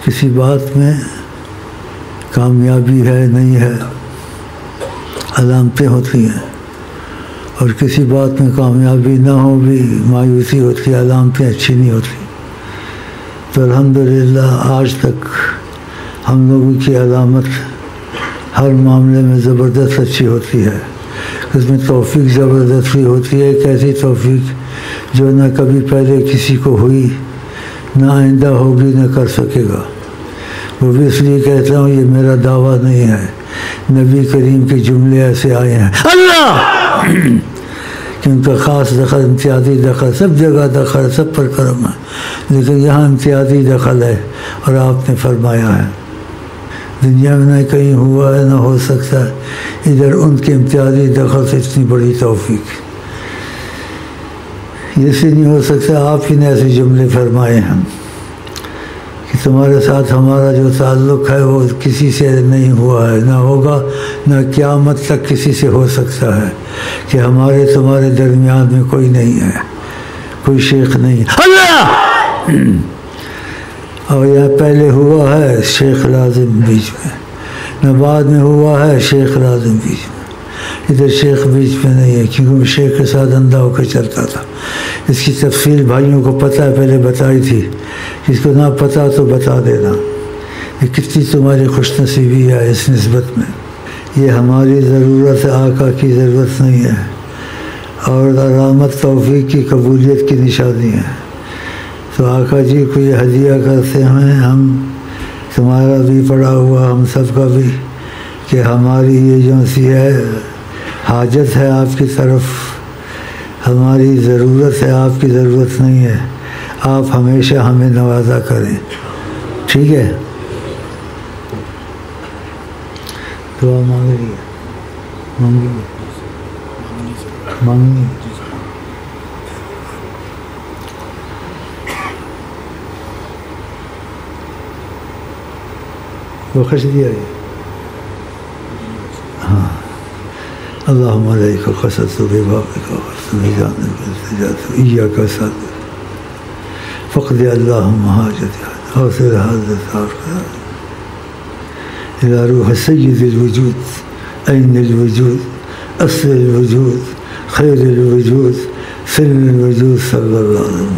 کسی بات میں کامیابی ہے نہیں ہے علامتیں ہوتی ہیں، اور کسی بات میں کامیابی نہ ہو بھی مایوسی ہوتی ہے، علامتیں اچھی نہیں ہوتی۔ تو الحمدللہ آج تک ہم لوگوں کی علامت ہر معاملے میں زبردست اچھی ہوتی ہے، اس میں توفیق زبردستی ہوتی ہے، ایک ایسی توفیق جو نہ کبھی پہلے کسی کو ہوئی، نہ آئندہ ہوگی، نہ کر سکے گا۔ وہ بھی اس لیے کہتا ہوں، یہ میرا دعویٰ نہیں ہے، نبی کریم کے جملے ایسے آئے ہیں اللہ کہ ان کا خاص دخل، امتیازی دخل، سب جگہ دخل، سب پر کرم ہے، لیکن یہاں امتیازی دخل ہے، اور آپ نے فرمایا ہے دنیا میں نہ کہیں ہوا ہے نہ ہو سکتا ہے، ادھر ان کے امتیازی دخل سے اتنی بڑی توفیق یہ سے نہیں ہو سکتا۔ آپ ہی نے ایسے جملے فرمائے ہیں کہ تمہارے ساتھ ہمارا جو تعلق ہے وہ کسی سے نہیں ہوا ہے، نہ ہوگا، نہ قیامت تک کسی سے ہو سکتا ہے، کہ ہمارے تمہارے درمیان میں کوئی نہیں ہے، کوئی شیخ نہیں اللہ اور یہاں پہلے ہوا ہے شیخ لازم بیچ میں، نہ بعد میں ہوا ہے شیخ لازم بیچ میں، ادھر شیخ بیچ میں نہیں ہے، کیونکہ وہ شیخ کے ساتھ اندھا ہو کے چلتا تھا۔ اس کی تفصیل بھائیوں کو پتہ ہے، پہلے بتائی تھی، جس کو نہ پتہ تو بتا دینا، یہ کتنی تمہاری خوش نصیبی ہے اس نسبت میں۔ یہ ہماری ضرورت ہے، آقا کی ضرورت نہیں ہے، اور علامت توفیق کی قبولیت کی نشانی ہے۔ تو آقا جی کو یہ ہدیہ کرتے ہیں ہم، تمہارا بھی پڑا ہوا ہم سب کا بھی، کہ ہماری یہ جو سی ہے حاجت ہے آپ کی طرف، ہماری ضرورت ہے، آپ کی ضرورت نہیں ہے، آپ ہمیشہ ہمیں نوازا کریں، ٹھیک ہے؟ دعا مانگ رہی ہے، مانگنی وہ خش دیا ہے ہاں۔ اللہم علیک قصدت ببابک وجانب التجات ایاک صادق فقد اللہم حاجت حاصل حاضر الى روح سید الوجود عین الوجود اصل الوجود خیر الوجود سر الوجود صلی اللہ علیہ وسلم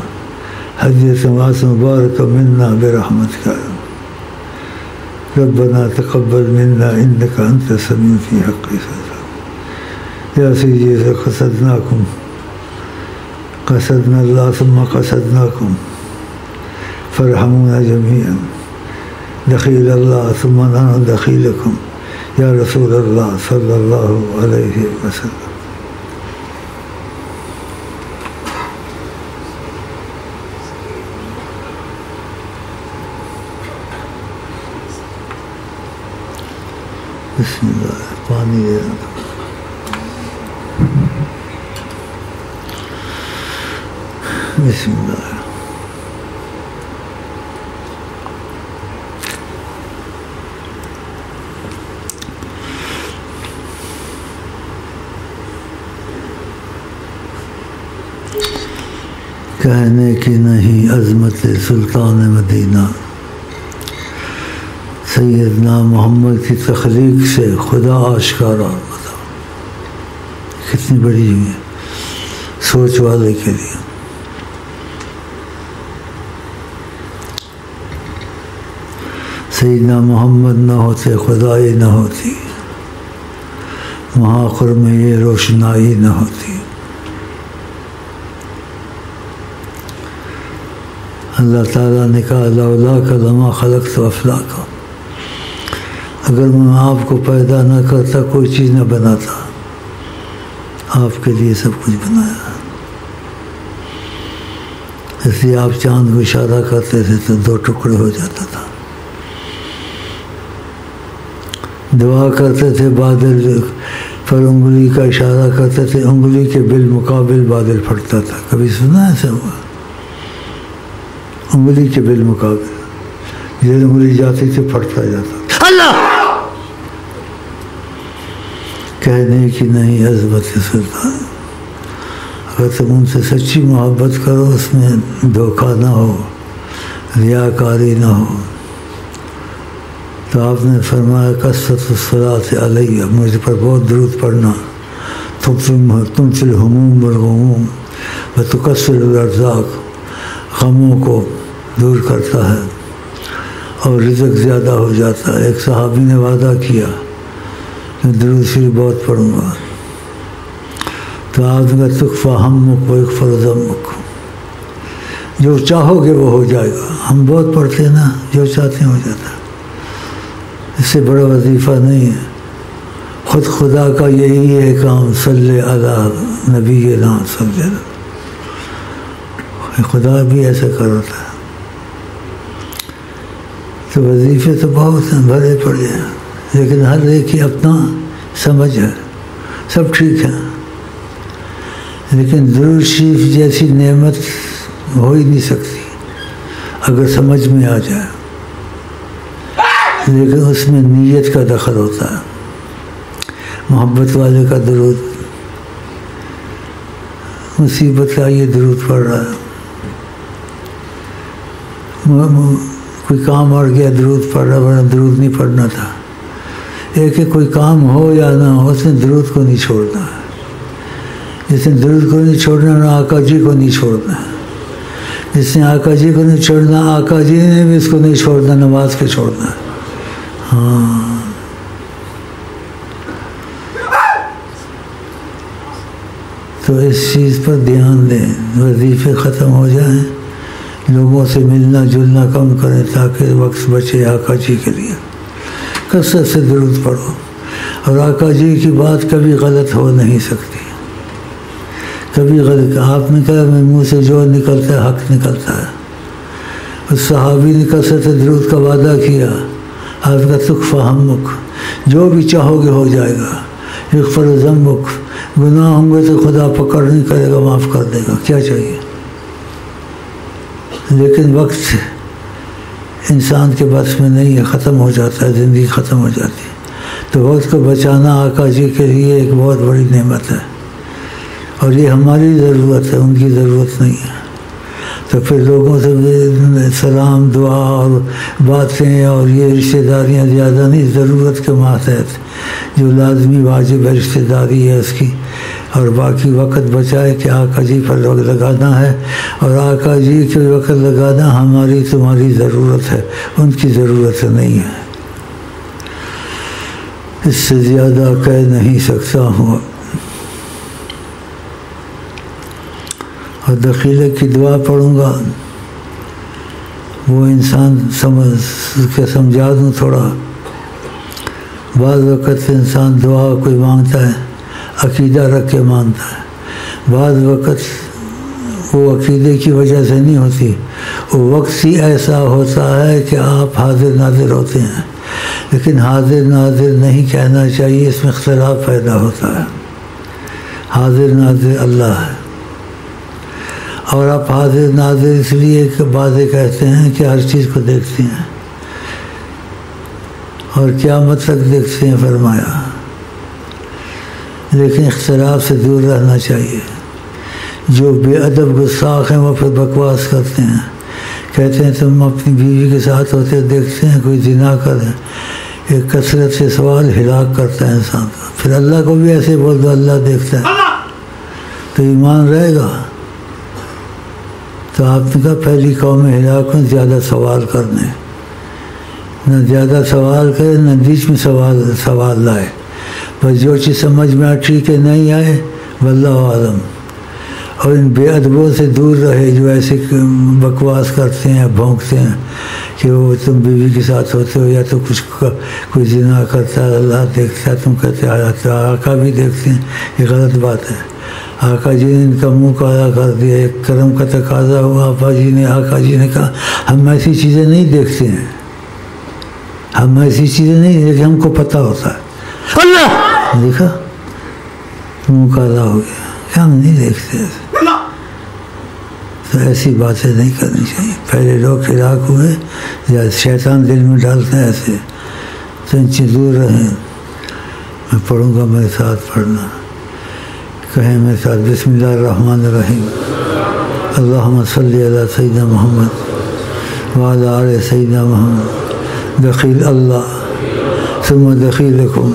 ہدیۃ معص مبارک منا برحمتک ربنا تقبل منا انك انت السميع في حق يا سيدي قصدناكم قصدنا الله ثم قصدناكم فارحمونا جميعا دخيل الله ثم نحن دخيلكم يا رسول الله صلى الله عليه وسلم۔ بسم اللہ پانی دے رہا بسم اللہ۔ کہنے کی نہیں عظمت سلطان مدینہ، سیدنا محمد کی تخلیق سے خدا آشکارا، بتاؤ کتنی بڑی ہے سوچ والے کے لیے۔ سیدنا محمد نہ ہوتے خدائی نہ ہوتی، محاخر میں یہ روشنائی نہ ہوتی۔ اللہ تعالیٰ نے کہا لولاک لما خلقت افلاک، اگر میں آپ کو پیدا نہ کرتا کوئی چیز نہ بناتا، آپ کے لیے سب کچھ بنایا۔ اس لیے آپ چاند کو اشارہ کرتے تھے تو 2 ٹکڑے ہو جاتا تھا، دعا کرتے تھے بادل پر انگلی کا اشارہ کرتے تھے، انگلی کے بالمقابل بادل پھٹتا تھا۔ کبھی سنا ایسا ہوا؟ انگلی کے بالمقابل جب انگلی جاتی تھی پھٹتا جاتا تھا۔ اللہ کہنے کی نہیں عظمت سلطان، اگر تم ان سے سچی محبت کرو، اس میں دھوکہ نہ ہو، ریاکاری نہ ہو، تو آپ نے فرمایا کثرت الصلاۃ علیہ، مجھ پر بہت درود پڑھنا، تم فی الہموم والغموم وتکثر الارزاق، غموں کو دور کرتا ہے اور رزق زیادہ ہو جاتا ہے۔ ایک صحابی نے وعدہ کیا کہ درود شریف بہت پڑھوں گا، تو آپ نے تکفی ہمک ویغفر ذمک، جو چاہو گے وہ ہو جائے گا۔ ہم بہت پڑھتے ہیں نا، جو چاہتے ہیں ہو جاتا ہے، اس سے بڑا وظیفہ نہیں ہے۔ خود خدا کا یہی ہے کام، صلی علی نبی نام صلی اللہ، خدا بھی ایسا کرتا ہے۔ تو وظیفے تو بہت ہیں، بھرے پڑے ہیں، لیکن ہر ایک کی اپنا سمجھ ہے، سب ٹھیک ہے، لیکن درود شریف جیسی نعمت ہو ہی نہیں سکتی اگر سمجھ میں آ جائے، لیکن اس میں نیت کا دخل ہوتا ہے۔ محبت والے کا درود، مصیبت کا یہ درود پڑھ رہا ہے، کوئی کام اڑ گیا درود پڑھ رہا، ورنہ درود نہیں پڑھنا تھا۔ ایک کوئی کام ہو یا نہ ہو، اس نے درود کو نہیں چھوڑنا ہے، جس نے درود کو نہیں چھوڑنا نہ آقا جی کو نہیں چھوڑنا ہے، جس نے آقا جی کو نہیں چھوڑنا آقا جی نے بھی اس کو نہیں چھوڑنا، نماز کے چھوڑنا ہے۔ ہاں، تو اس چیز پر دھیان دیں، وظیفے ختم ہو جائیں، لوگوں سے ملنا جلنا کم کریں تاکہ وقت بچے آقا جی کے لیے۔ کثرت سے درود پڑھو، اور آقا جی کی بات کبھی غلط ہو نہیں سکتی، کبھی غلط۔ آپ نے کہا میں منہ سے جو نکلتا ہے حق نکلتا ہے۔ اس صحابی نے کثرت سے درود کا وعدہ کیا، آپ کا تکفی ہمک، جو بھی چاہو گے ہو جائے گا، یغفر ذنبک، گناہ ہوں گے تو خدا پکڑ نہیں کرے گا، معاف کر دے گا، کیا چاہیے۔ لیکن وقت انسان کے بس میں نہیں ہے، ختم ہو جاتا ہے، زندگی ختم ہو جاتی ہے، تو وقت کو بچانا آقا جی کے لیے ایک بہت بڑی نعمت ہے، اور یہ ہماری ضرورت ہے، ان کی ضرورت نہیں ہے۔ تو پھر لوگوں سے سلام دعا اور باتیں اور یہ رشتہ داریاں زیادہ نہیں، ضرورت کے ماتحت جو لازمی واجب ہے رشتہ داری ہے اس کی، اور باقی وقت بچائے کہ آقا جی پر وقت لگانا ہے، اور آقا جی کے وقت لگانا ہماری تمہاری ضرورت ہے، ان کی ضرورت نہیں ہے۔ اس سے زیادہ کہہ نہیں سکتا ہوں۔ اور دخیلے کی دعا پڑھوں گا، وہ انسان سمجھا دوں تھوڑا۔ بعض وقت انسان دعا کوئی مانگتا ہے عقیدہ رکھ کے مانگتا ہے، بعض وقت وہ عقیدے کی وجہ سے نہیں ہوتی، وہ وقت ہی ایسا ہوتا ہے کہ آپ حاضر ناظر ہوتے ہیں، لیکن حاضر ناظر نہیں کہنا چاہیے، اس میں اختلاف پیدا ہوتا ہے۔ حاضر ناظر اللہ ہے، اور آپ حاضر ناظر اس لیے کہ باتیں کہتے ہیں کہ ہر چیز کو دیکھتے ہیں اور قیامت تک دیکھتے ہیں فرمایا، لیکن اختلاف سے دور رہنا چاہیے۔ جو بے ادب گستاخ ہیں وہ پھر بکواس کرتے ہیں، کہتے ہیں تم اپنی بیوی کے ساتھ ہوتے دیکھتے ہیں کوئی زنا کرے، ایک کثرت سے سوال ہلاک کرتا ہے انسان کا۔ پھر اللہ کو بھی ایسے بول دو اللہ دیکھتا ہے تو ایمان رہے گا۔ تو آپ نے کہا پہلی قوم ہلاک میں زیادہ سوال کرنے، نہ زیادہ سوال کرے نہ بیچ میں سوال لائے، بس جو چیز سمجھ میں ٹھیک ہے نہیں آئے واللہ عالم۔ اور ان بے ادبوں سے دور رہے جو ایسے بکواس کرتے ہیں، بھونکتے ہیں کہ وہ تم بیوی کے ساتھ ہوتے ہو یا تو کچھ کوئی زنا کرتا ہے اللہ دیکھتا ہے، تم کہتے ہیں آقا بھی دیکھتے ہیں، یہ غلط بات ہے۔ آقا جی نے ان کا منہ کالا کر دیا، ایک کرم کا تقاضا ہوا، آقا جی نے کہا ہم ایسی چیزیں نہیں دیکھتے ہیں، ہم ایسی چیزیں نہیں دیکھتے، ہم کو پتہ ہوتا ہے۔ اللہ دیکھا منہ کالا ہو گیا کہ ہم نہیں دیکھتے۔ تو ایسی باتیں نہیں کرنی چاہیے۔ پہلے لوگ ہلاک ہوئے یا شیطان دل میں ڈالتا ہے ایسے، تو ان سے دور رہیں۔ میں پڑھوں گا، میرے ساتھ پڑھنا، کہیں میرے ساتھ بسم اللہ الرحمن الرحیم۔ اللہم صلی علی سیدنا محمد وعلی آل سیدنا محمد۔ دخیل اللہ ثم دخیلکم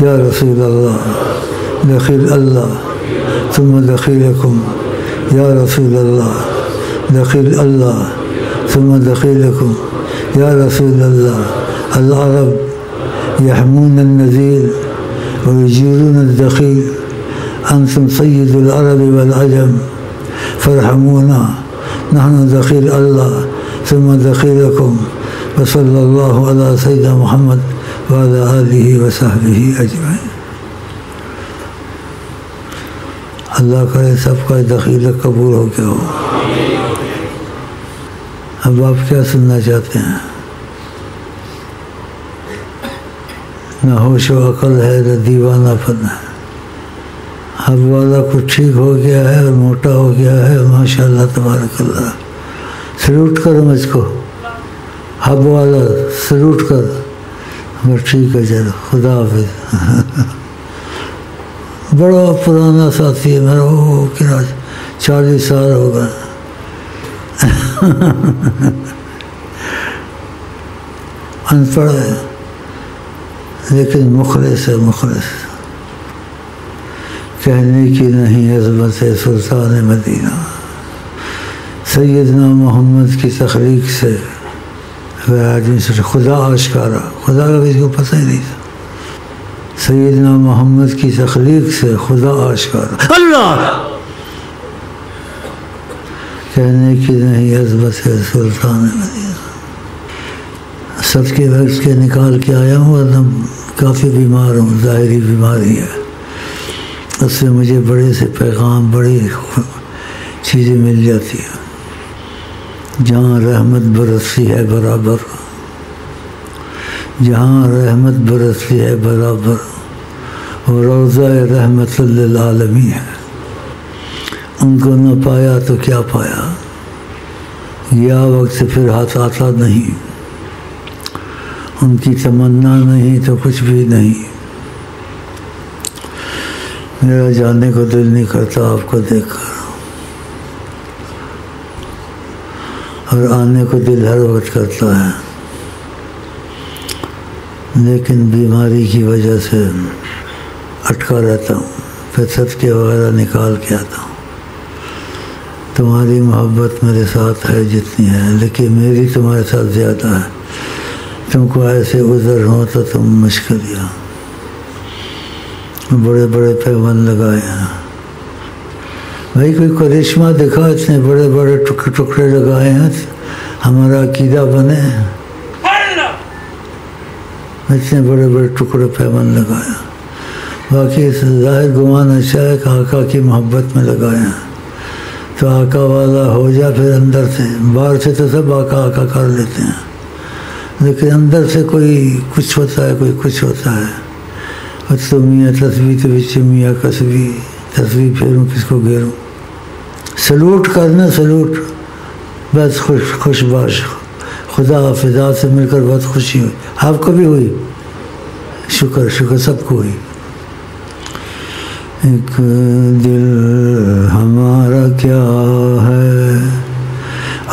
یا رسول اللہ دخیل اللہ ثم دخیلکم یا رسول اللہ دخیل اللہ ثم دخیلکم یا رسول اللہ العرب يحمون النذير ويجيرون الدخيل أنتم سيد العرب والعجم فارحمونا نحن دخيل الله ثم دخيلكم وصلى الله على سيدنا محمد وعلى آله وصحبه أجمعين. اللہ کرے سب کا دخیل قبول ہو گیا ہو. اب آپ کیا سننا چاہتے ہیں؟ نہ ہوش و عقل ہے نہ دیوانہ پن ہے. اب والا کچھ ٹھیک ہو گیا ہے اور موٹا ہو گیا ہے ماشاء اللہ تبارک اللہ. سلوٹ کرو مجھ کو اب والا سلوٹ کر. بس ٹھیک ہے چلو خدا حافظ. بڑا پرانا ساتھی ہے میرا وہ کیا 40 سال ہو گئے. ان پڑھ ہے لیکن مخلص ہے. مخلص کہنے کی نہیں عظمت سلطان مدینہ. سیدنا محمد کی تخلیق سے آدمی سے خدا آشکارا. خدا کا کسی کو پتہ ہی نہیں تھا. سیدنا محمد کی تخلیق سے خدا آشکارا. اللہ کہنے کی نہیں عظمت سلطان مدینہ. سب کے وقت کے نکال کے آیا ہوں ورنہ کافی بیمار ہوں. ظاہری بیماری ہے. اس سے مجھے بڑے سے پیغام بڑی چیزیں مل جاتی ہیں. جہاں رحمت برستی ہے برابر جہاں رحمت برستی ہے برابر وہ روضہ رحمت للعالمین ہے. ان کو نہ پایا تو کیا پایا. گیا وقت سے پھر ہاتھ آتا نہیں. ان کی تمنا نہیں تو کچھ بھی نہیں. میرا جانے کو دل نہیں کرتا آپ کو دیکھ کر اور آنے کو دل ہر وقت کرتا ہے لیکن بیماری کی وجہ سے اٹکا رہتا ہوں. پھر صدقے وغیرہ نکال کے آتا ہوں. تمہاری محبت میرے ساتھ ہے جتنی ہے لیکن میری تمہارے ساتھ زیادہ ہے. تم کو ایسے عذر ہو تو تم مشکل یا بڑے بڑے پیمن لگائے ہیں. بھائی کوئی کرشمہ دکھا. اتنے بڑے بڑے ٹکڑے لگائے ہیں ہمارا عقیدہ بنے. اتنے بڑے بڑے ٹکڑے پیمن لگائے. باقی ظاہر گمان اچھا ہے کہ آقا کی محبت میں لگائے ہیں تو آقا والا ہو جا. پھر اندر سے باہر سے تو سب آقا آقا کر لیتے ہیں لیکن اندر سے کوئی کچھ ہوتا ہے کوئی کچھ ہوتا ہے. تو میاں تصویر تو بچے میاں کسبی تصویر پھیروں کس کو گھیروں. سلوٹ کرنا سلوٹ. بس خوش باش. خدا حافظ. سے مل کر بہت خوشی ہوئی. آپ کو بھی ہوئی. شکر شکر سب کو ہوئی. ایک دل ہمارا کیا ہے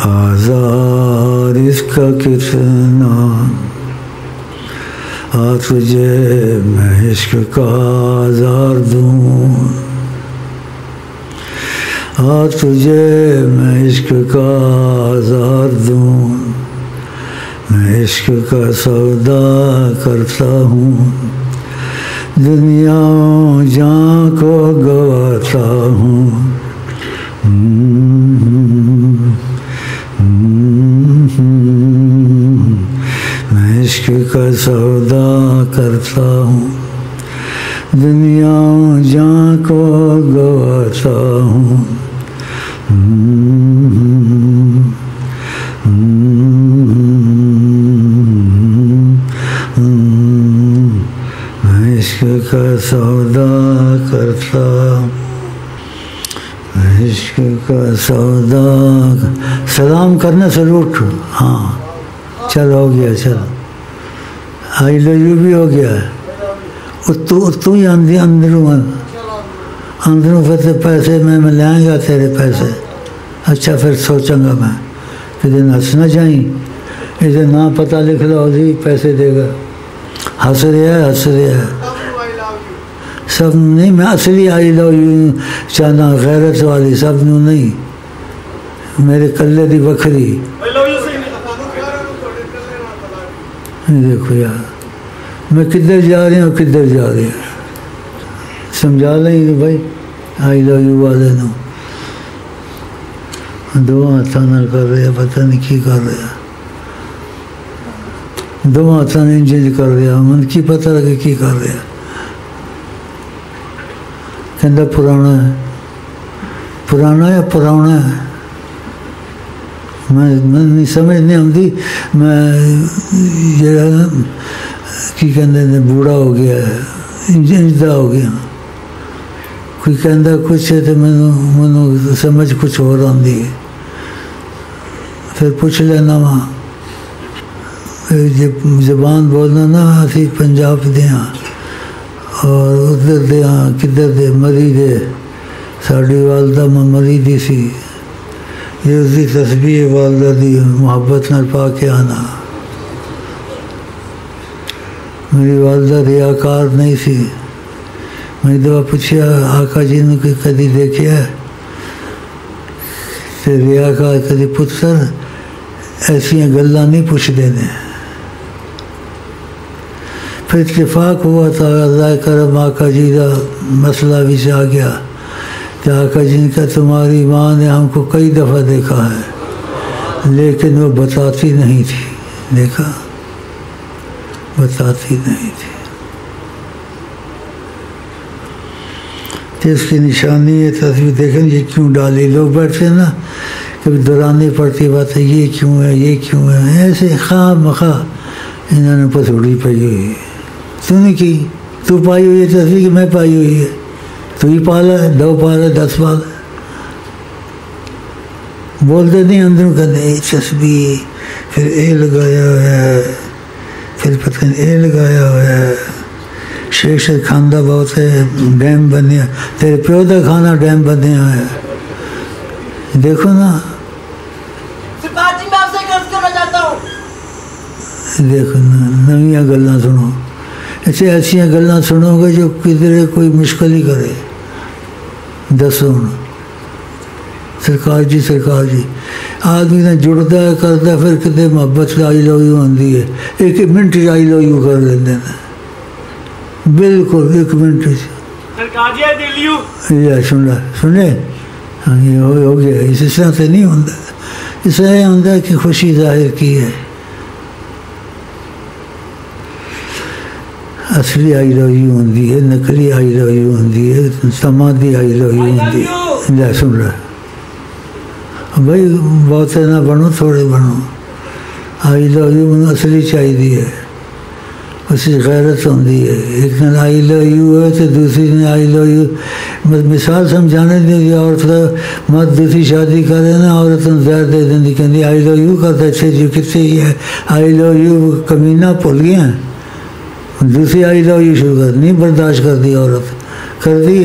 آزار اس کا کتنا. تجھے میں عشق کا آزار دوں. تجھے میں عشق کا آزار دوں. میں عشق کا سودا کرتا ہوں. دنیا جاں کو گواتا ہوں. میں عشق کا سودا کرتا ہوں. دنیا جاں کو گواتا ہوں. میں عشق کا سودا کرتا. عشق کا سودا. سلام کرنا سلوٹ. ہاں چل ہو گیا. چل آئی لو یو بھی ہو گیا. اتو ہی اندروں پھر پیسے میں لے آئیں گا تیرے پیسے. اچھا پھر سوچوں گا میں کہ دن ہنسنا چاہیے اسے نہ پتہ لکھ لو جی پیسے دے گا. ہنس رہا ہے سب نہیں. میں اصلی آئی لو یو چاہنا غیرت والی سب نو نہیں. میرے کلے دی بکھری. دیکھو یار میں کدھر جا رہی ہوں کدھر جا رہی ہوں. سمجھا لیں بھائی آئی لو یو والے نو دو ہاتھوں نال کر رہے پتہ نہیں کی کر رہا. دو ہاتھوں نے انج کر رہا من کی پتہ لگے کی کر رہا. کہندا پرانا ہے پرانا یا پرانا ہے. میں نہیں سمجھ نہیں آتی. میں جڑا کی کہندے نے بوڑھا ہو گیا ہے انجدا ہو گیا. کوئی کہندا کچھ ہے تو مینوں سمجھ کچھ اور آندی ہے. پھر پوچھ لینا وا زبان بولنا نا اسی پنجاب دے ہاں اور ادھر دے ہاں کدھر دے مری دے. ساڈی والدہ مری دی سی. یہ اس کی تسبیح والدہ دی محبت نال پا کے آنا. میری والدہ ریاکار نہیں سی. میں دفعہ پوچھا آقا جی نے کدی دیکھا تے ریاکار کدی پتر ایسیاں گلاں نہیں پوچھتے ہیں. پھر اتفاق ہوا تھا اللہ کرم آقا جی کا مسئلہ بھی آ گیا. کہ آقا جی نے کہا تمہاری ماں نے ہم کو کئی دفعہ دیکھا ہے لیکن وہ بتاتی نہیں تھی. دیکھا بتاتی نہیں تھی. تو اس کی نشانی ہے تصویر دیکھیں یہ کیوں ڈالی. لوگ بیٹھتے ہیں نا کبھی دورانی پڑتی بات ہے یہ کیوں ہے یہ کیوں ہے. ایسے خواہ مخواہ انہوں نے پسوڑی پائی ہوئی ہے. تو نے کی تو پائی ہوئی ہے تصویر کہ میں پائی ہوئی ہے. تو ہی پالا ہے 2 پالا 10 پالا. بولتے نہیں اندروں کہتے تصویر پھر اے لگایا ہوا ہے پھر پتہ نہیں اے لگایا ہوا ہے. شیخ کھاندہ بہت ہے ڈیم بنیا تیرے پیو دا کھانا ڈیم بنیا ہے. دیکھو نا دیکھو نا نویاں گلاں سنو. ایسے ایسیاں گلاں سنو گے جو کدھر کوئی مشکل ہی کرے. دسو سرکار جی آدمی نے جڑتا ہے کرتا ہے پھر کتنے محبت آئی لو یو آتی ہے. 1 منٹ آئی لو یو کر لیتے ہیں بالکل 1 منٹ. سنے ہاں یہ ہو گیا. اس طرح سے نہیں ہوتا. اس طرح یہ ہوتا ہے کہ خوشی ظاہر کی ہے. اصلی آئی لو یو ہوتی ہے نقلی آئی لو یو ہوتی ہے سمادھی آئی لو یو ہوتی ہے. سن رہا بھائی بہتے نہ بنو تھوڑے بنو. آئی لو یو اصلی چاہیے ہے اس کی غیرت ہوتی ہے. ایک دن آئی لو یو ہے تو دوسری دن آئی لو یو. مثال سمجھانے دی عورت مرد دوسری شادی کرے نا عورت زہر دے دیں کہ آئی لو یو کرتا اچھے جی کتنے ہی ہے آئی لو یو کمینہ بھول گیا. دوسری آئی لو یو شروع کر نہیں برداشت کر دی عورت کر دی.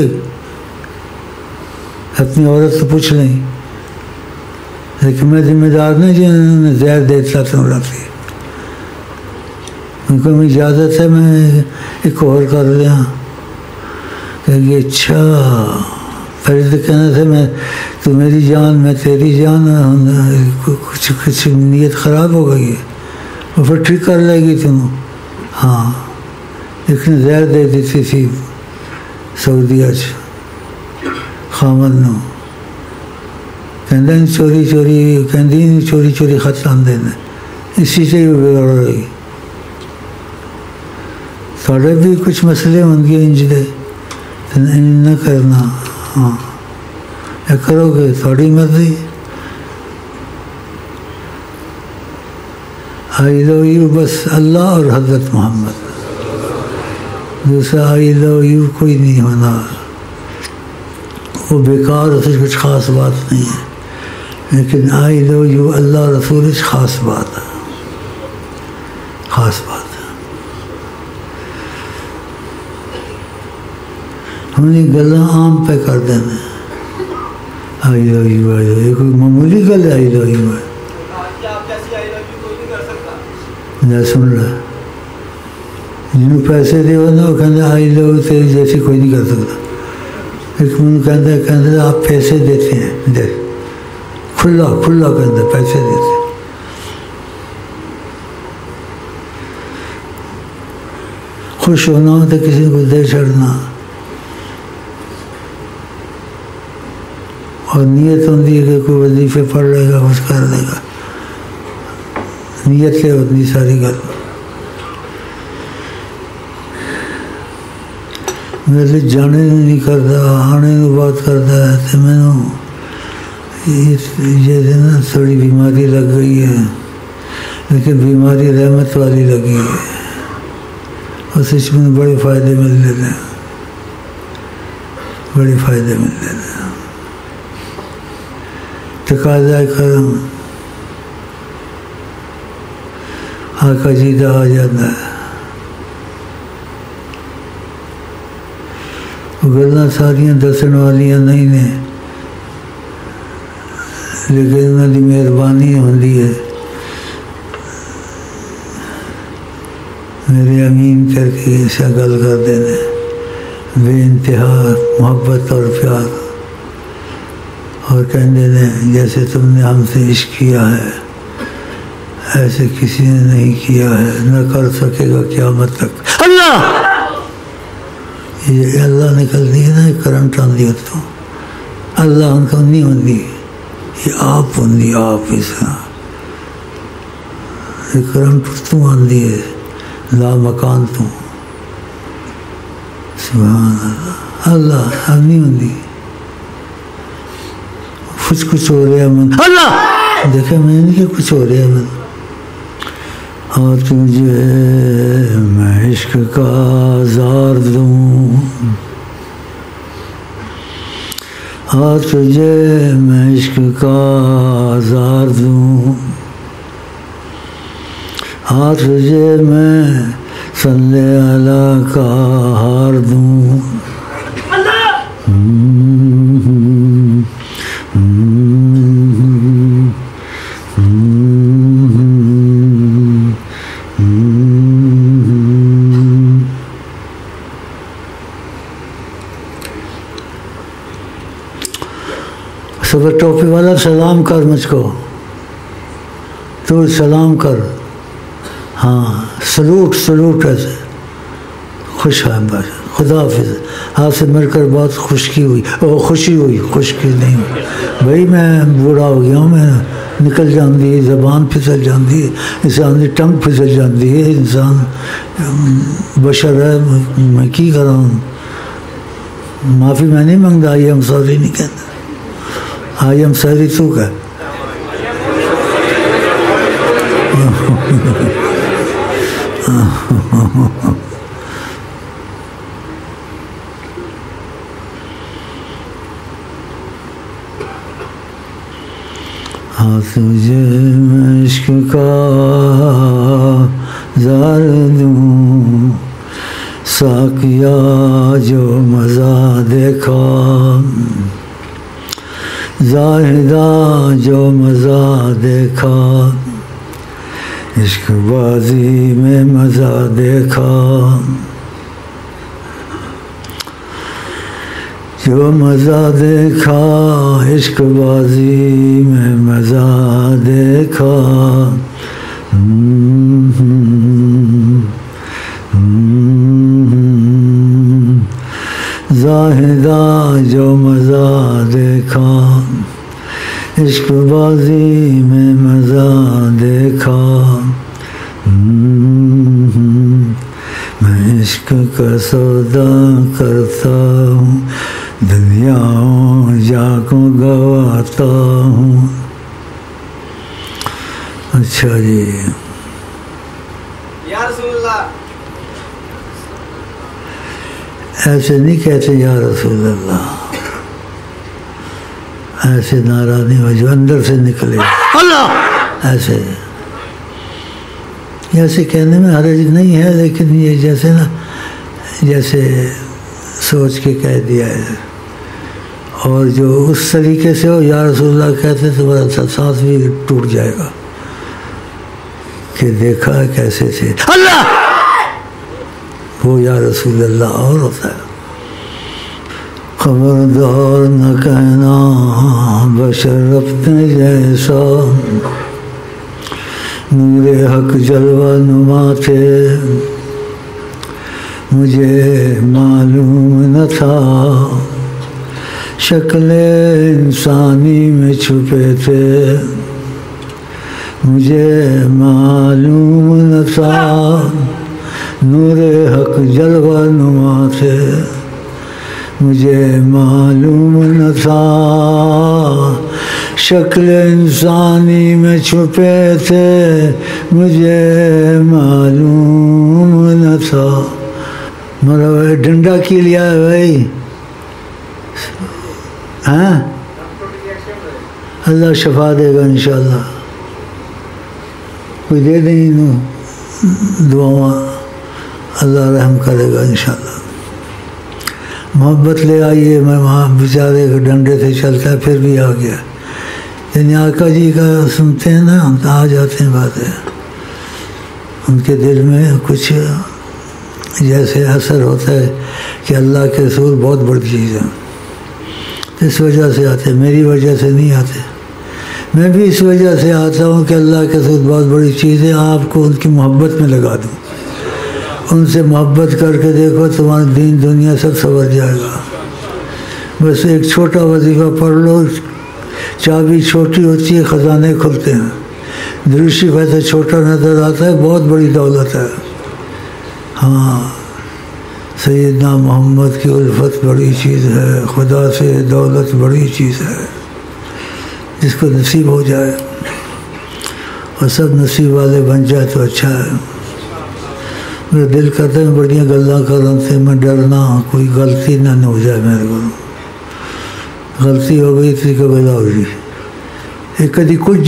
اپنی عورت سے پوچھ لیں لیکن میں ذمہ دار نہیں جی انہوں نے زہر دیتا تم رکھتی. ان کو اجازت ہے میں ایک اور کر لیا کہ اچھا پھر کہنا تھا میں تو میری جان میں تیری جان کچھ نیت خراب ہو گئی ہے وہ پھر ٹھیک کر لے گی تم. ہاں لیکن زہر دے دیتی تھی سعودیہ خامد نو کہندے چوری چوری خط آتے ہیں. اسی سے ہی بگڑ رہی. تھوڑے بھی کچھ مسئلے ہوں گے انج دے نہ کرنا. ہاں یہ کرو گے تھوڑی مرضی. آئی لو یو بس اللہ اور حضرت محمد. دوسرا آئی لو یو کوئی نہیں ہونا. وہ بیکار اس کچھ خاص بات نہیں ہے لیکن آئی لو یو اللہ رسول خاص بات ہے. خاص بات ہے. ہم نے گلاں عام پہ کر دینا آئی لو یو آئی لو. یہ کوئی معمولی گل آئی لو یو ہے. سن رہا جنہوں پیسے دے وہ کہتے آئی لوگ تیری جیسی کوئی نہیں کر سکتا. ایک من کہتے آپ پیسے دیتے ہیں دے کھلا کہتے پیسے دیتے ہیں. خوش ہونا ہو تو کسی کو دے چڑھنا. اور نیت ہوتی ہے کہ کوئی وظیفے پڑھ لے گا کچھ کر لے گا. نیت سے اتنی ساری گل. میرے جانے نہیں کرتا آنے کو بات کرتا ہے تو میں نا تھوڑی بیماری لگ گئی ہے لیکن بیماری رحمت والی لگی ہے. اس میں بڑے فائدے ملتے ہیں بڑے فائدے ملتے ہیں. تقاضا کرم آقا جی دا آ جاتا ہے. گلاں ساریاں دسن والیاں نہیں نے لیکن انہوں کی مہربانی ہوتی ہے. میرے امین کر کے ایسا گل کرتے ہیں بے انتہا محبت اور پیار اور کہتے ہیں جیسے تم نے ہم سے عشق کیا ہے ایسے کسی نے نہیں کیا ہے نہ کر سکے گا قیامت تک. اللہ یہ اللہ نکلتی ہے نا کرنٹ آتی ہے تو اللہ ان کو نہیں ہوتی یہ آپ ہوتی آپ اس طرح یہ کرنٹ تو آتی ہے لا مکان تو سبحان اللہ. اللہ اب نہیں ہوتی کچھ ہو رہا ہے من اللہ دیکھے میں نہیں کہ کچھ ہو رہا ہے من. اور تجھے میں عشق کا آزار دوں اور تجھے میں عشق کا آزار دوں اور تجھے میں صلی اللہ کا ہار دوں. صبح ٹوپی والا سلام کر مجھ کو تو سلام کر. ہاں سلوٹ ایسے خوش ہے بس خدا حافظ. آپ سے مل کر بہت خوشی ہوئی خشکی نہیں ہوئی. بھائی میں بوڑھا ہو گیا ہوں میں نکل جاتی ہے زبان پھسل جاتی ہے انسان کی ٹنگ پھسل جاتی ہے انسان بشر ہے میں کی کرا ہوں. معافی میں نہیں منگتا آئی ایم سوری نہیں کہتا آئی ایم سوری تو کہ تجھے میں عشق کا زار دوں ساقیا جو مزہ دیکھا زاہدہ جو مزہ دیکھا عشق بازی میں مزہ دیکھا جو مزہ دیکھا عشق بازی میں مزہ دیکھا زاہدہ جو مزہ دیکھا عشق بازی میں مزہ دیکھا میں عشق کا سودا کرتا ہوں دنیا جا کو گواتا ہوں. اچھا جی یا رسول اللہ ایسے نہیں کہتے یا رسول اللہ ایسے ناراض نہیں ہو جو اندر سے نکلے اللہ ایسے کہنے میں حرج نہیں ہے لیکن یہ جیسے نا جیسے سوچ کے کہہ دیا ہے اور جو اس طریقے سے ہو یا رسول اللہ کہتے تو بڑا سانس بھی ٹوٹ جائے گا کہ دیکھا کیسے تھے اللہ وہ یا رسول اللہ اور ہوتا ہے۔ خبردار نہ کہنا بشر اپنے جیسا، نور حق جلوہ نما تھے مجھے معلوم نہ تھا، شکل انسانی میں چھپے تھے مجھے معلوم نہ تھا، نور حق جلوہ نما تھے مجھے معلوم نہ تھا، شکل انسانی میں چھپے تھے مجھے معلوم نہ تھا۔ میرا ڈنڈا کی لیا ہے بھائی، ہاں اللہ شفا دے گا انشاءاللہ، کوئی دے دیں دعا، اللہ رحم کرے گا انشاءاللہ۔ محبت لے آئیے، میں وہاں بیچارے کے ڈنڈے سے چلتا ہے پھر بھی آ گیا، یعنی آقا جی کا سنتے ہیں نا آ جاتے ہیں باتیں، ان کے دل میں کچھ جیسے اثر ہوتا ہے کہ اللہ کے رسول بہت بڑی چیز ہے، اس وجہ سے آتے، میری وجہ سے نہیں آتے، میں بھی اس وجہ سے آتا ہوں کہ اللہ کے رسول بہت بڑی چیز ہے، آپ کو ان کی محبت میں لگا دوں، ان سے محبت کر کے دیکھو تمہارا دین دنیا سب سنور جائے گا۔ بس ایک چھوٹا وظیفہ پڑھ لو، چابی چھوٹی ہوتی ہے خزانے کھلتے ہیں، درشی ویسے چھوٹا نظر آتا ہے، بہت بڑی دولت ہے۔ ہاں سیدنا محمد کی الفت بڑی چیز ہے، خدا سے دولت بڑی چیز ہے، جس کو نصیب ہو جائے اور سب نصیب والے بن جائے تو اچھا ہے۔ میرا دل کرتا ہے بڑیاں گلاں کرن سے میں ڈرنا کوئی غلطی نہ ہو جائے، میرے کو غلطی ہو گئی تھی کبھی ہو گئی، کدی کچھ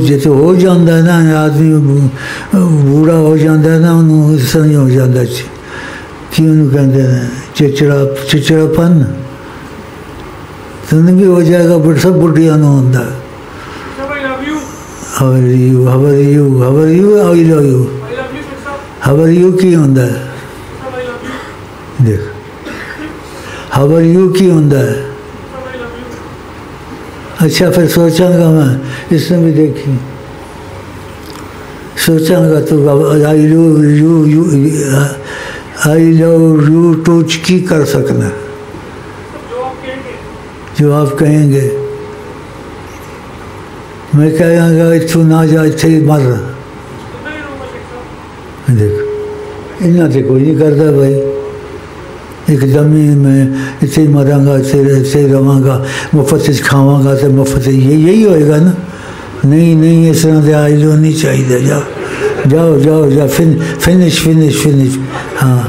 جیتے ہو جاتا ہے نا، آدمی بوڑھا ہو جاتا ہے نا، انہوں اس طرح ہی ہو جاتا ہے، کیوں کہتے ہیں چچڑا پن، تم بھی ہو جائے گا، بٹ سب بڑھیا نہ ہوتا ہے۔ ہاور یو کی ہوتا ہے، دیکھ ہاور یو کی ہوتا ہے۔ اچھا پھر سوچاں گا میں، اس نے بھی دیکھی، سوچاں گا تو آئی لو یو ٹوچ کی کر سکنا، جو آپ کہیں گے، میں کہوں گا اتو نہ جا اتھے مر، دیکھ اتنا تو کوئی نہیں کرتا بھائی، ایک دم ہی میں اتنے مراں گا، اتنے رہاں گا، مفت کھاواں گا تو مفت یہی ہوئے گا نا، نہیں اس طرح سے آئی لو نہیں چاہیے، جاؤ فنش۔ ہاں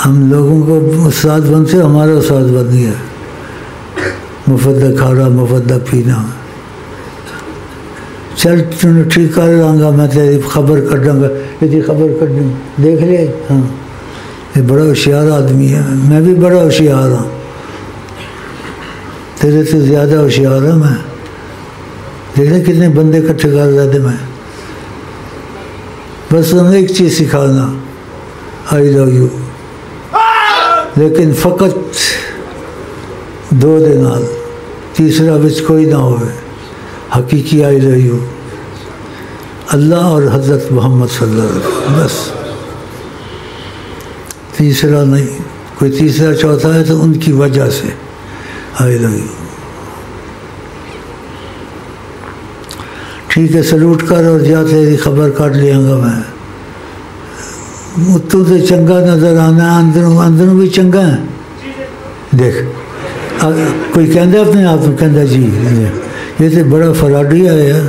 ہم لوگوں کو استاد بنتے، ہمارا استاد بن گیا، مفت کھانا مفت پینا، چل تم ٹھیک کر دوں گا، میں تیری خبر کڈوں گا، یہ خبر کڈوں دیکھ لے، ہاں یہ بڑا ہوشیار آدمی ہے، میں بھی بڑا ہوشیار ہوں، تیرے سے زیادہ ہوشیار ہوں میں، دیکھ لیں کتنے بندے اکٹھے کر رہے تھے میں، بس انہیں ایک چیز سکھانا، آئی لو یو، لیکن فقط 2 دے نال، تیسرا بچ کوئی نہ ہوئے، حقیقی آئی لو یو، اللہ اور حضرت محمد صلی اللہ علیہ وسلم، بس تیسرا نہیں، کوئی تیسرا چوتھا ہے تو ان کی وجہ سے آئی لو یو، ٹھیک ہے سلوٹ کر اور جا، تیری خبر کاٹ لیا گا میں، اتوں سے چنگا نظر آنا، اندروں بھی چنگا ہے، دیکھ کوئی کہندا اپنے آپ کو، کہندا جی یہ تو بڑا فراڈی ہے یار،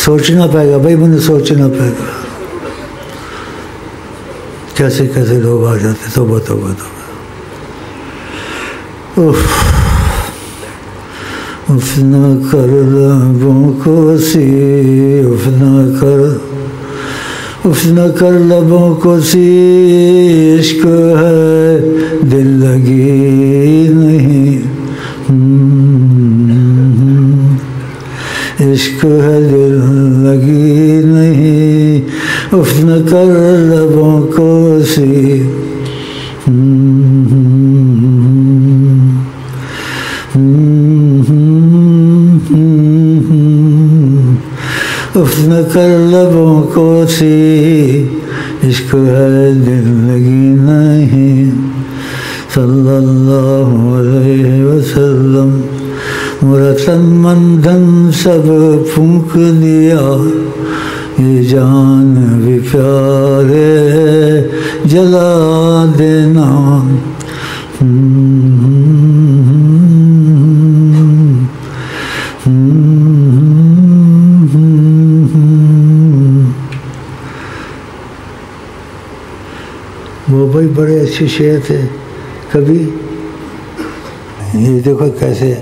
سوچنا پائے گا بھائی، مجھے سوچنا پائے گا، کیسے لوگ آ جاتے، توبہ اف نہ کر لبوں کو سی، اف نہ کر لبوں کو سی، عشق ہے دل لگی نہیں، عشق ہے دل لگی نہیں، اف نہ کر لبوں کو سی اف نہ کر لبوں کو سی عشق ہے دل لگی نہیں صلی اللہ علیہ وسلم مرتن مندن سب پھونک دیا یہ جان بھی پیارے جلا دینا وہ بھائی بڑے اچھے شعر تھے کبھی یہ دیکھو کیسے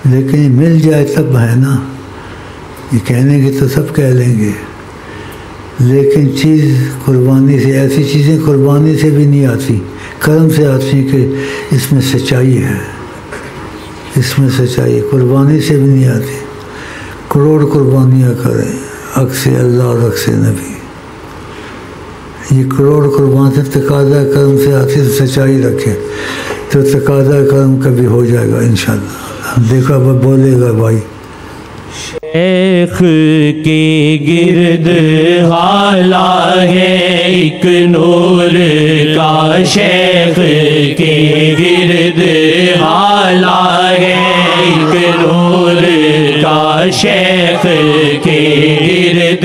لیکن مل جائے تب ہے نا یہ کہنے کے تو سب کہہ لیں گے لیکن چیز قربانی سے ایسی چیزیں قربانی سے بھی نہیں آتی کرم سے آتی ہیں کہ اس میں سچائی ہے اس میں سچائی قربانی سے بھی نہیں آتی کروڑ قربانیاں کریں عکس اللہ اور عکس نبی یہ کروڑ قربان سے تقاضا کرم سے آتی تو سچائی رکھے تو تقاضا کرم کبھی ہو جائے گا انشاءاللہ دیکھا بولے گا بھائی شیخ کے گرد حالہ ہے ایک نور کا شیخ کے گرد حالہ ہے ایک نور کا شیخ کے گرد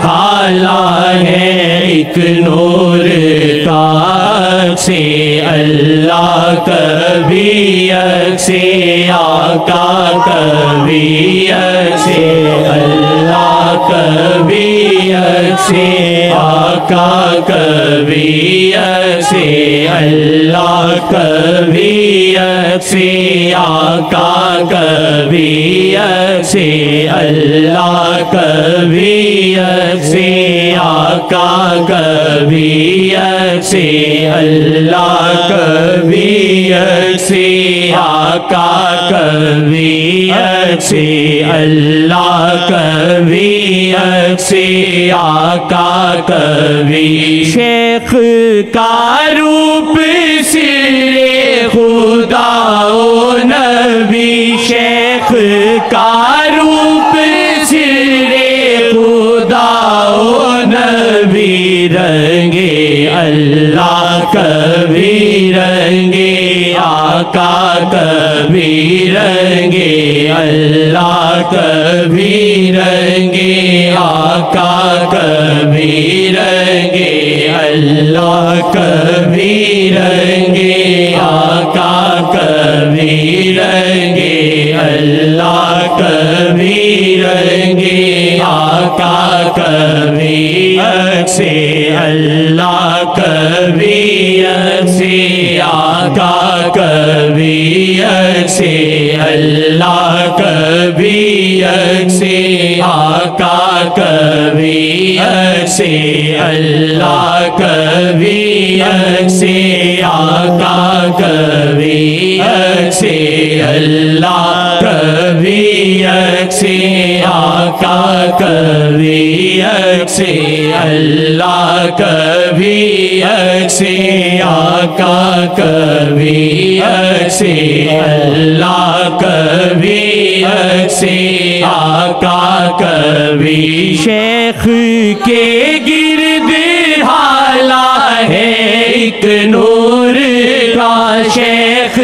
حالہ ہے ایک نور کا عکس اللہ کبھی عکس آقا کبھی عکس اللہ کبھی عکس آقا کبھی عکس اللہ کبھی عکس آقا کبھی عکس اللہ کبھی عکس آقا کبھی عکس اللہ کبھی عکس آقا کبھی عکس اللہ کبھی عکس آقا کبھی شیخ کا روپ سر خدا و نبی شیخ کا روپ سر خدا و نبی رنگے اللہ کبھی رنگے آقا کبھی رنگے اللہ کبھی رنگے آقا کبھی رنگے اللہ کبھی رنگے آقا کبھی رنگے اللہ کبھی رنگے آقا کبھی عکس اللہ کبھی عکس آقا کبھی عکس اللہ کبھی عکس آقا کبھی عکس اللہ کبھی عکس آقا کبھی عکس اللہ کبھی عکس آقا کبھی عکس اللہ کبھی عکس آقا کبھی عکس اللہ کبھی عکس آقا کبھی شیخ کے گرد حالہ ہے ایک نور کا شیخ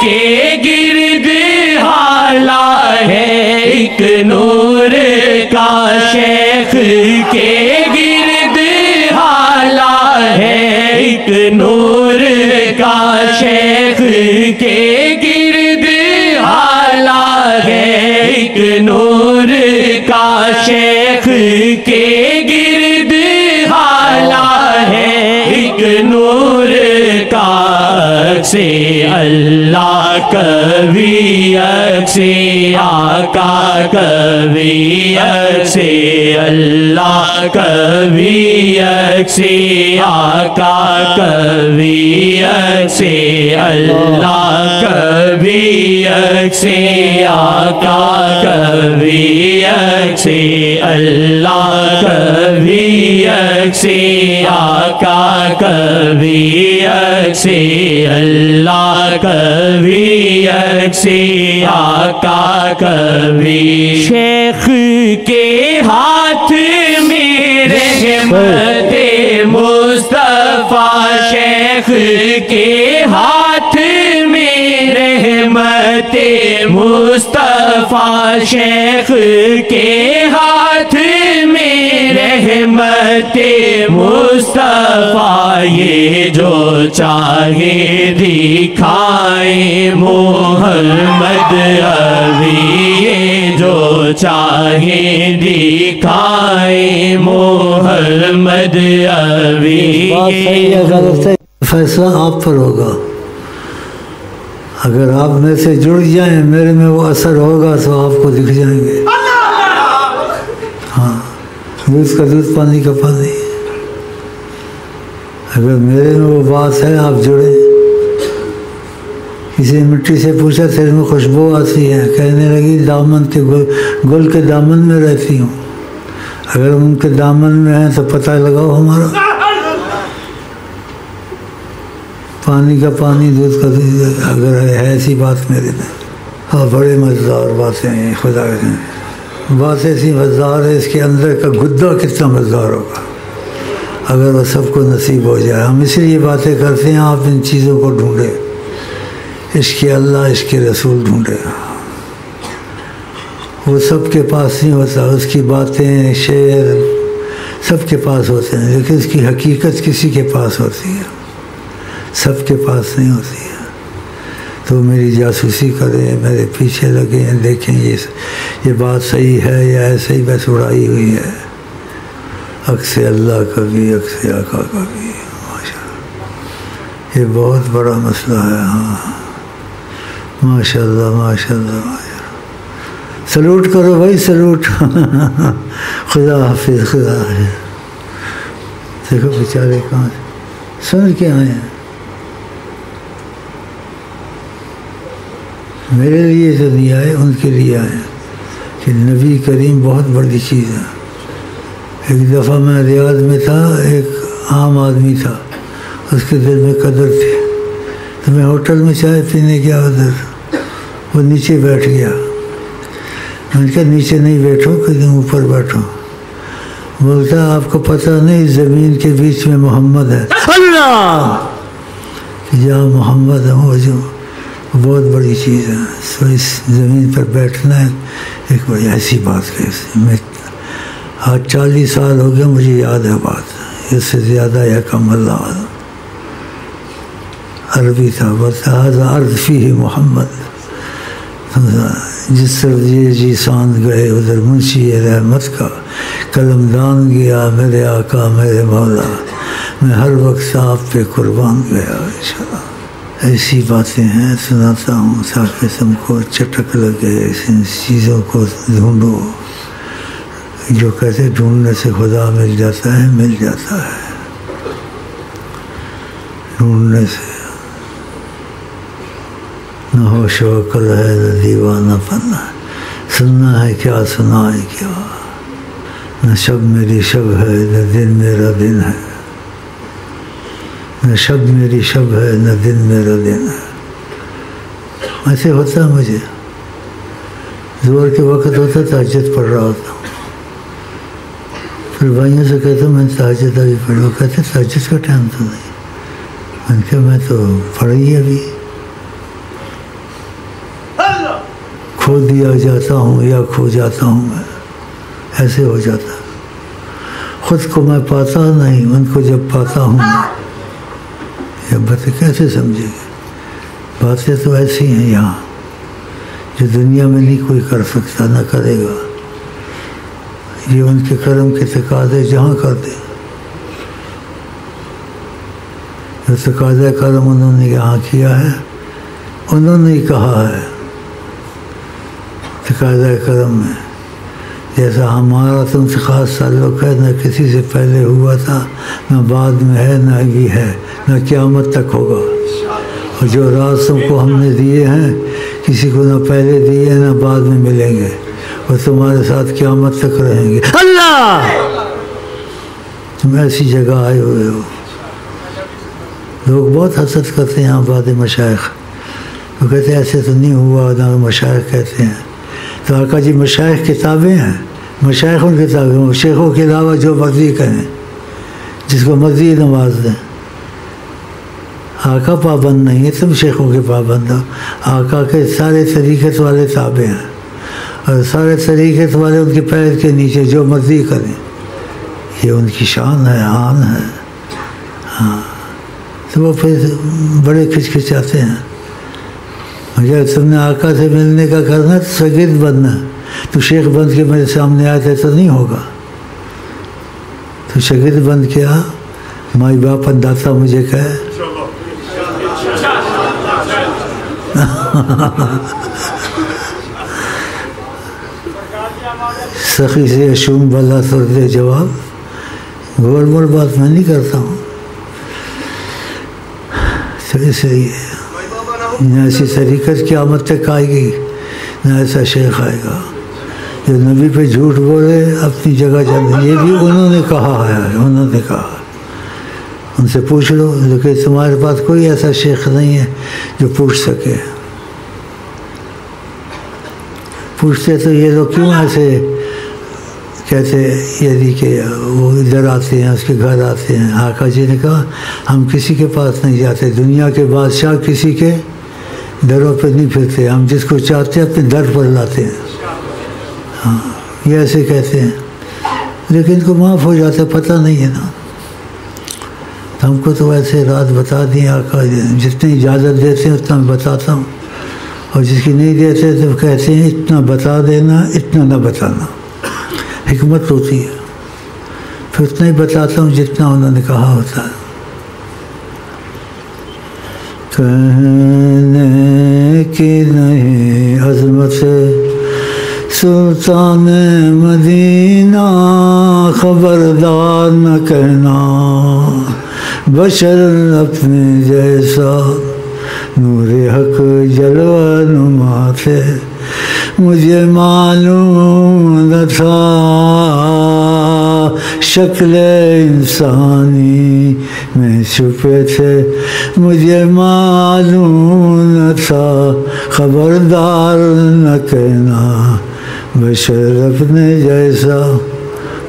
کے گرد حالہ ہے ایک نور کا شیخ کے گرد حالہ ہے ایک نور کا شیخ کے گرد حالہ ہے ایک نور کا شیخ کے گرد حالہ ہے ایک نور کا عکس اللہ کبھی عکس آقا کبھی عکس اللہ کبھی عکس آقا کبھی عکس اللہ کبھی عکس آقا کبھی عکس اللہ کبھی عکس آقا کبھی عکس اللہ کبھی عکس آقا کبھی شیخ کے ہاتھ میں رحمت مصطفیٰ شیخ کے ہاتھ میں رحمت مصطفیٰ شیخ کے ہاتھ میں رحمت مصطفیٰ یہ جو چاہے دکھائے محمد ابھی یہ جو چاہے دکھائے محمد ابھی فیصلہ آپ پر ہوگا. اگر آپ میں سے جڑ جائیں میرے میں وہ اثر ہوگا تو آپ کو دکھ جائیں گے. ہاں دودھ کا دودھ پانی کا پانی. اگر میرے میں وہ بات ہے آپ جڑیں. کسی مٹی سے پوچھا تیرے میں خوشبو آتی ہے, کہنے لگی دامن کے گل کے دامن میں رہتی ہوں. اگر ان کے دامن میں ہیں تو پتہ لگاؤ ہمارا. پانی کا پانی دودھ کا دودھ اگر ہے ایسی بات میرے میں. ہاں بڑے مزدار باتیں ہیں خدا کے. بات ایسی مزدار ہے اس کے اندر کا گدا کتنا مزدار ہوگا اگر وہ سب کو نصیب ہو جائے. ہم اس لیے باتیں کرتے ہیں آپ ان چیزوں کو ڈھونڈیں. عشق اللہ عشق رسول ڈھونڈے. وہ سب کے پاس نہیں ہوتا. اس کی باتیں شعر سب کے پاس ہوتے ہیں لیکن اس کی حقیقت کسی کے پاس ہوتی ہے, سب کے پاس نہیں ہوتی ہے. تو میری جاسوسی کریں, میرے پیچھے لگیں, دیکھیں یہ بات صحیح ہے یا ایسے ہی بس اڑائی ہوئی ہے. عکس اللہ کبھی عکس آقا کبھی. ماشاءاللہ یہ بہت بڑا مسئلہ ہے. ہاں ماشاءاللہ ماشاءاللہ ماشاءاللہ. سلوٹ کرو بھائی سلوٹ. خدا حافظ خدا حافظ. دیکھو بیچارے کہاں سن کے آئے ہیں. میرے لیے تو نہیں آئے, ان کے لیے آئے کہ نبی کریم بہت بڑی چیز ہے. ایک دفعہ میں ریاض میں تھا, ایک عام آدمی تھا, اس کے دل میں قدر تھی. تو میں ہوٹل میں چائے پینے گیا ادھر, وہ نیچے بیٹھ گیا. میں نے کہا نیچے نہیں بیٹھو کہیں اوپر بیٹھو. بولتا آپ کو پتہ نہیں زمین کے بیچ میں محمد ہے. اللہ کہ جہاں محمد ہے وہ جو بہت بڑی چیز ہے. سو اس زمین پر بیٹھنا ہے ایک بڑی ایسی بات ہے. میں آج 40 سال ہو گئے مجھے یاد ہے بات. اس سے زیادہ یا کم اللہ عالم. عربی تھا. بولتا عرض فی محمد. جس طرف جی ساند گئے ادھر منشی رحمت کا قلم دان گیا میرے آقا میرے مولا. میں ہر وقت آپ پہ قربان گیا. انشاءاللہ ایسی باتیں ہیں سناتا ہوں تاکہ تم کو چٹک لگے. ان چیزوں کو ڈھونڈو. جو کہتے ڈھونڈنے سے خدا مل جاتا ہے, مل جاتا ہے ڈھونڈنے سے. نہ ہوش و عقل ہے نہ دیوانہ پن ہے. سننا ہے کیا سنائے کیا. نہ شب میری شب ہے نہ دن میرا دن ہے. نہ شب میری شب ہے نہ دن میرا دن ہے. ایسے ہوتا ہے مجھے. زور کے وقت ہوتا تہجد پڑھ رہا ہوتا ہوں. پھر بھائیوں سے کہتا ہوں میں نے تہجد ابھی پڑھی. وہ کہتے تہجد کا ٹائم تو نہیں. میں نے کہا میں تو پڑھی ابھی. کھو دیا جاتا ہوں یا کھو جاتا ہوں میں. ایسے ہو جاتا. خود کو میں پاتا نہیں, ان کو جب پاتا ہوں یہ باتیں کیسے سمجھے گے. باتیں تو ایسی ہیں یہاں جو دنیا میں نہیں کوئی کر سکتا نہ کرے گا. یہ ان کے کرم کے تقاضے جہاں کر دے. جو تقاضۂ کرم انہوں نے یہاں کیا ہے انہوں نے ہی کہا ہے تقاضۂ کرم میں، جیسا ہمارا تم سے خاص تعلق ہے، نہ کسی سے پہلے ہوا تھا، نہ بعد میں ہے، نہ ابھی ہے، نہ قیامت تک ہوگا۔ اور جو راز تم کو ہم نے دیے ہیں کسی کو نہ پہلے دیے نہ بعد میں ملیں گے، اور تمہارے ساتھ قیامت تک رہیں گے۔ اللہ، تم ایسی جگہ آئے ہوئے ہو۔ لوگ بہت حسد کرتے ہیں آباد مشائخ، وہ کہتے ہیں ایسے تو نہیں ہوا، نہ مشائخ کہتے ہیں۔ تو آقا جی مشائخ کتابیں ہیں، مشائخ ان کتابیں، شیخوں کے علاوہ جو مرضی کہیں، جس کو مرضی نواز دیں۔ آقا پابند نہیں ہے، تم شیخوں کے پابند ہو۔ آقا کے سارے طریقت والے تابع ہیں، اور سارے طریقت والے ان کے پیر کے نیچے جو مرضی کریں، یہ ان کی شان ہے، آن ہے۔ ہاں، تو وہ پھر بڑے کھچکھچاتے ہیں۔ اگر تم نے آقا سے ملنے کا کرنا تو شاگرد بننا، تو شیخ بن کے میرے سامنے آتے تو نہیں ہوگا۔ تو شاگرد بن کے آ، مائی باپ انداتا مجھے کہے سخی سے اشوم بلا سر دے جواب، گول مول بات میں نہیں کرتا ہوں۔ تو اس لیے نہ ایسی طریقت قیامت تک آئے گی، نہ ایسا شیخ آئے گا جو نبی پہ جھوٹ بولے، اپنی جگہ جانے۔ یہ بھی انہوں نے کہا ہے، انہوں نے کہا، ان سے پوچھ لو، لیکن تمہارے پاس کوئی ایسا شیخ نہیں ہے جو پوچھ سکے۔ پوچھتے تو یہ لوگ کیوں ایسے کہتے، یعنی کہ وہ ادھر آتے ہیں، اس کے گھر آتے ہیں۔ آقا جی نے کہا ہم کسی کے پاس نہیں جاتے، دنیا کے بادشاہ کسی کے دروں پہ نہیں پھرتے، ہم جس کو چاہتے ہیں اپنے در پر لاتے ہیں۔ ہاں، یہ ایسے کہتے ہیں، لیکن ان کو معاف ہو جاتا ہے، پتہ نہیں ہے نا۔ ہم کو تو ایسے رات بتا دیں آقا جی، جتنی اجازت دیتے ہیں اتنا میں بتاتا ہوں، اور جس کی نہیں دیتے تو کہتے ہیں اتنا بتا دینا، اتنا نہ بتانا۔ حکمت ہوتی ہے، پھر اتنا ہی بتاتا ہوں جتنا انہوں نے کہا ہوتا ہے۔ کہنے کی نہیں عظمت سلطان مدینہ، خبردار نہ کہنا بشر اپنے جیسا، نور حق جلوہ نما تھے، مجھے معلوم نہ تھا شکل انسانی میں چھپے تھے، مجھے معلوم نہ تھا، خبردار نہ کہنا بشر اپنے جیسا،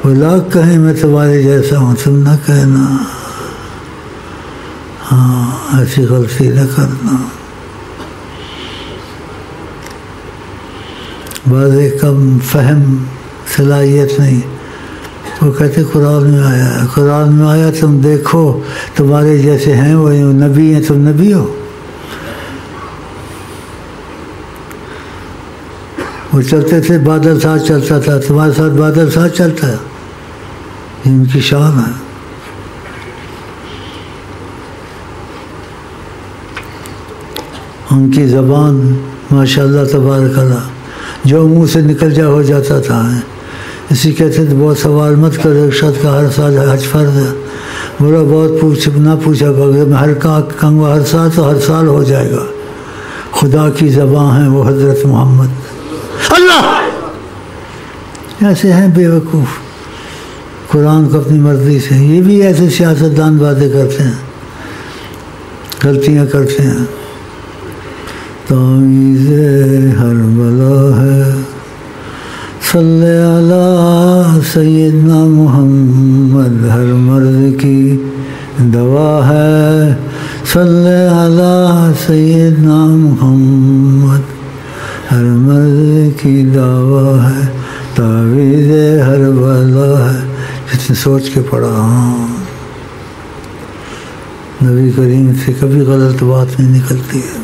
وہ لاکھ کہیں میں تمہارے جیسا ہوں، تم نہ کہنا۔ ہاں، ایسی غلطی نہ کرنا۔ بعض کم فہم صلاحیت نہیں، وہ کہتے قرآن میں آیا ہے، قرآن میں آیا تم دیکھو تمہارے جیسے ہیں وہ نبی ہیں، تم نبی ہو۔ وہ چلتے تھے، بادل ساتھ چلتا تھا، تمہارے ساتھ بادل ساتھ چلتا ہے، یہ ان کی شان ہے۔ ان کی زبان ماشاءاللہ تبارک اللہ، جو منہ سے نکل جا ہو جاتا تھا۔ اسی کہتے تھے بہت سوال مت کرو، ایک شخص کا ہر سال حج فرض ہے، بولا بہت نہ پوچھا کرو، میں ہر کہوں ہر سال تو ہر سال ہو جائے گا۔ خدا کی زبان ہے وہ حضرت محمد۔ اللہ ایسے ہیں بے وقوف، قرآن کو اپنی مرضی سے، یہ بھی ایسے سیاستدان باتیں کرتے ہیں، غلطیاں کرتے ہیں۔ تعویذ ہر بلا ہے، صلی علی سیدنا محمد، ہر مرض کی دوا ہے، صلی علی سیدنا محمد، ہر مرض کی دوا ہے، تعویذ ہر بلا ہے۔ جتنے سوچ کے پڑھا، ہاں نبی کریم سے کبھی غلط بات نہیں نکلتی ہے۔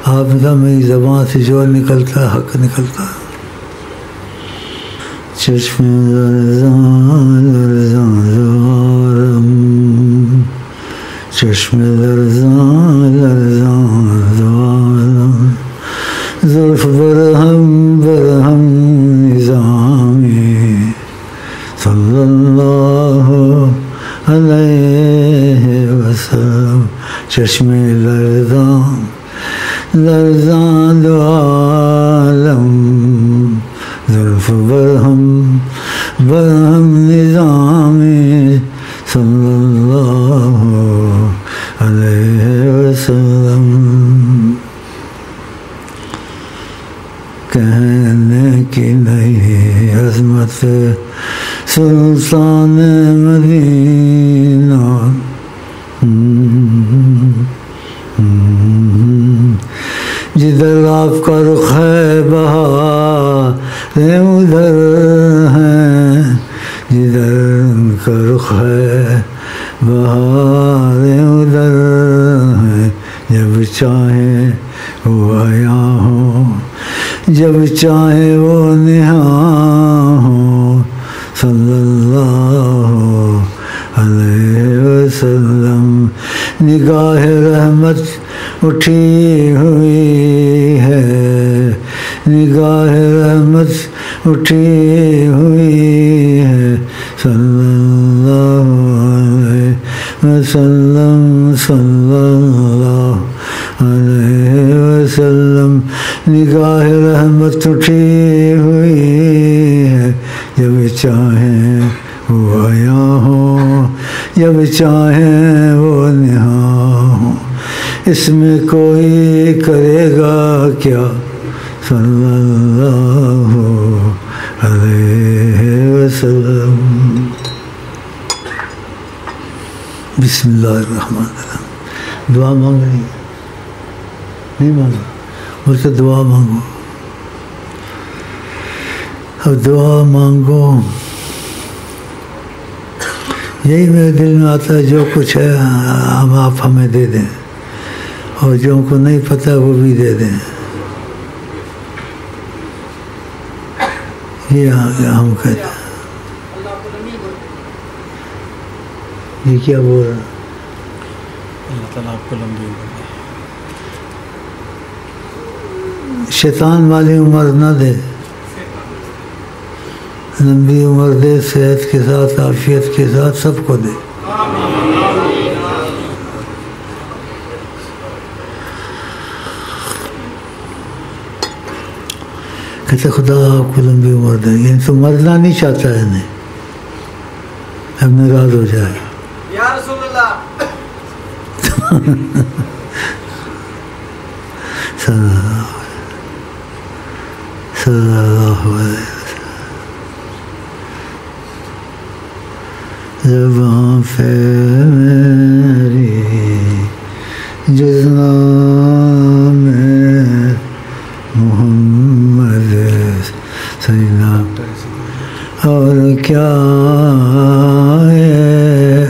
آپ نے کہا میری زبان سے جو نکلتا ہے حق نکلتا ہے۔ چشم چشم لرزاں لرزاں زوالم زلف برہم برہم نظامی صلی اللہ علیہ وسلم چشم لرزاں لرزاں دو عالم زلف برہم برہم نظامی صلی اللہ علیہ وسلم کہنے کی نہیں عظمت سلطان مدینہ جدھر آپ کا رخ ہے بہار ادھر ہیں جدھر ان کا رخ ہے بہار ادھر ہیں جب چاہے وہ آیا ہو جب چاہے وہ نہاں ہو صلی اللہ علیہ وسلم نگاہ رحمت اٹھی ہوئی ہے نگاہ رحمت اٹھی ہوئی ہے صلی اللہ علیہ وسلم صلی اللہ علیہ وسلم نگاہ رحمت اٹھی ہوئی ہے جب چاہیں وہ آیا ہو جب چاہیں وہ نہاں ہو اس میں کوئی کرے گا کیا صلی اللہ علیہ وسلم بسم اللہ الرحمن الرحیم دعا مانگ رہی نہیں مانگو مجھ سے دعا مانگو اب دعا مانگو یہی میرے دل میں آتا ہے جو کچھ ہے ہم آپ ہمیں دے دیں اور جو کو نہیں پتہ وہ بھی دے دیں یہ ہم کہتے ہیں یہ کیا بول رہا اللہ تعالیٰ آپ کو لمبی عمر دے شیطان والی عمر نہ دے لمبی عمر دے صحت کے ساتھ عافیت کے ساتھ سب کو دے کہتے خدا آپ کو لمبی عمر دے یعنی تو مرنا نہیں چاہتا ہے نہیں اب ناراض ہو جائے یا رسول اللہ صلی اللہ علیہ زباں پہ میری جز نام محمد سیدنا اور کیا ہے